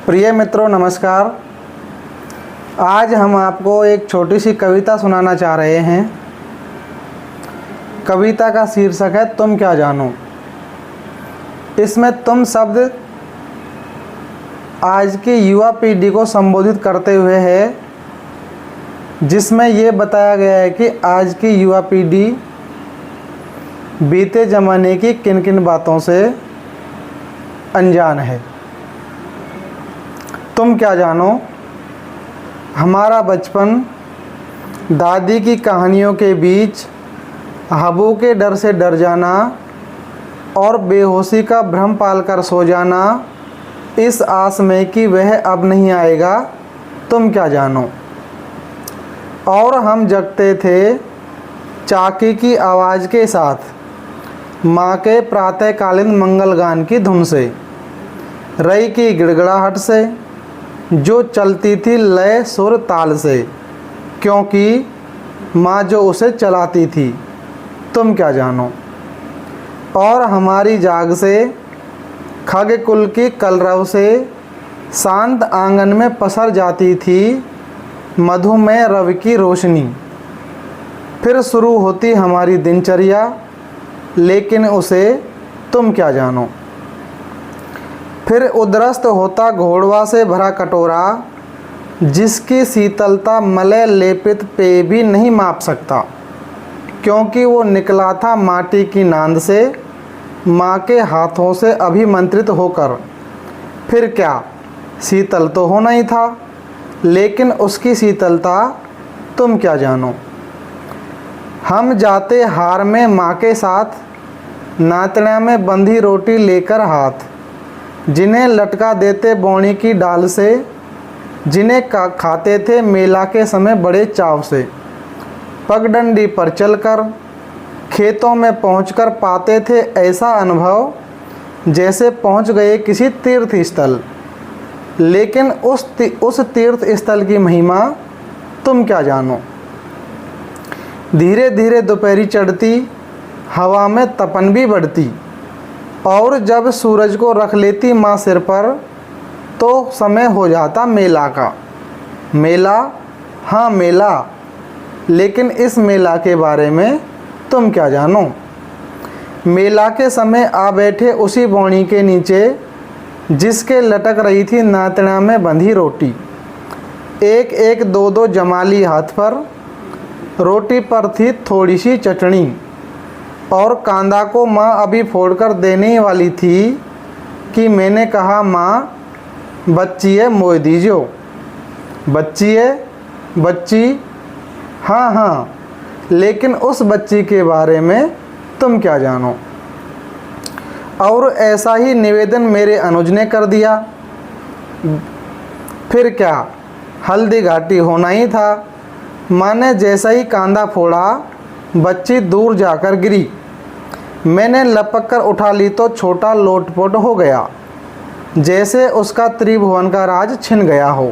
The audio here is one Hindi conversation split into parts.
प्रिय मित्रों नमस्कार। आज हम आपको एक छोटी सी कविता सुनाना चाह रहे हैं। कविता का शीर्षक है तुम क्या जानो। इसमें तुम शब्द आज की युवा पीढ़ी को संबोधित करते हुए है, जिसमें ये बताया गया है कि आज की युवा पीढ़ी बीते ज़माने की किन किन बातों से अनजान है। तुम क्या जानो। हमारा बचपन दादी की कहानियों के बीच हबू के डर से डर जाना और बेहोशी का भ्रम पालकर सो जाना, इस आस में कि वह अब नहीं आएगा, तुम क्या जानो। और हम जगते थे चाकी की आवाज़ के साथ, माँ के प्रातःकालीन मंगल गान की धुन से, रई की गिड़गिड़ाहट से जो चलती थी लय सुर ताल से, क्योंकि माँ जो उसे चलाती थी, तुम क्या जानो। और हमारी जाग से खग कुल की कलरव से शांत आंगन में पसर जाती थी मधुमय रवि की रोशनी। फिर शुरू होती हमारी दिनचर्या, लेकिन उसे तुम क्या जानो। फिर उद्रस्त होता घोड़वा से भरा कटोरा, जिसकी शीतलता मलय लेपित पेय भी नहीं माप सकता, क्योंकि वो निकला था माटी की नांद से, माँ के हाथों से अभिमंत्रित होकर। फिर क्या, शीतल तो होना ही था, लेकिन उसकी शीतलता तुम क्या जानो। हम जाते हार में माँ के साथ, नातना में बंधी रोटी लेकर हाथ, जिन्हें लटका देते बौनी की डाल से, जिन्हें खाते थे मेला के समय बड़े चाव से। पगडंडी पर चलकर खेतों में पहुंचकर पाते थे ऐसा अनुभव, जैसे पहुंच गए किसी तीर्थ स्थल, लेकिन उस तीर्थ स्थल की महिमा तुम क्या जानो। धीरे धीरे दोपहरी चढ़ती, हवा में तपन भी बढ़ती, और जब सूरज को रख लेती माँ सिर पर, तो समय हो जाता मेला का। मेला, हाँ मेला, लेकिन इस मेला के बारे में तुम क्या जानो। मेला के समय आ बैठे उसी बौनी के नीचे, जिसके लटक रही थी नातना में बंधी रोटी। एक एक दो दो जमाली हाथ पर, रोटी पर थी थोड़ी सी चटनी, और कांदा को माँ अभी फोड़कर देने ही वाली थी कि मैंने कहा, माँ बच्ची है मोह दीजियो। बच्ची है, बच्ची, हाँ हाँ, लेकिन उस बच्ची के बारे में तुम क्या जानो। और ऐसा ही निवेदन मेरे अनुज ने कर दिया। फिर क्या, हल्दी घाटी होना ही था। माँ ने जैसा ही कांदा फोड़ा, बच्ची दूर जाकर गिरी। मैंने लपक कर उठा ली तो छोटा लोटपोट हो गया, जैसे उसका त्रिभुवन का राज छिन गया हो।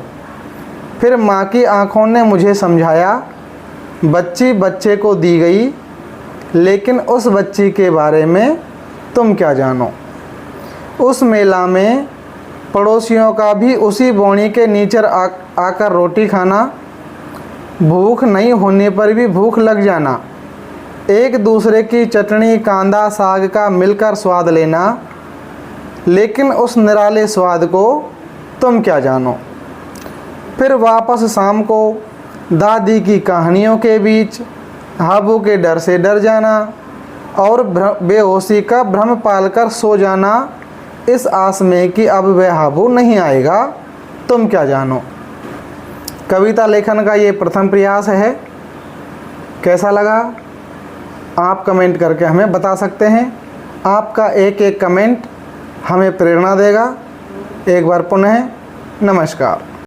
फिर माँ की आंखों ने मुझे समझाया, बच्ची बच्चे को दी गई, लेकिन उस बच्ची के बारे में तुम क्या जानो। उस मेला में पड़ोसियों का भी उसी बौनी के नीचे आकर रोटी खाना, भूख नहीं होने पर भी भूख लग जाना, एक दूसरे की चटनी कांदा साग का मिलकर स्वाद लेना, लेकिन उस निराले स्वाद को तुम क्या जानो। फिर वापस शाम को दादी की कहानियों के बीच हाबू के डर से डर जाना और बेहोशी का भ्रम पालकर सो जाना, इस आस में कि अब वह हाबू नहीं आएगा, तुम क्या जानो। कविता लेखन का ये प्रथम प्रयास है। कैसा लगा आप कमेंट करके हमें बता सकते हैं। आपका एक एक कमेंट हमें प्रेरणा देगा। एक बार पुनः नमस्कार।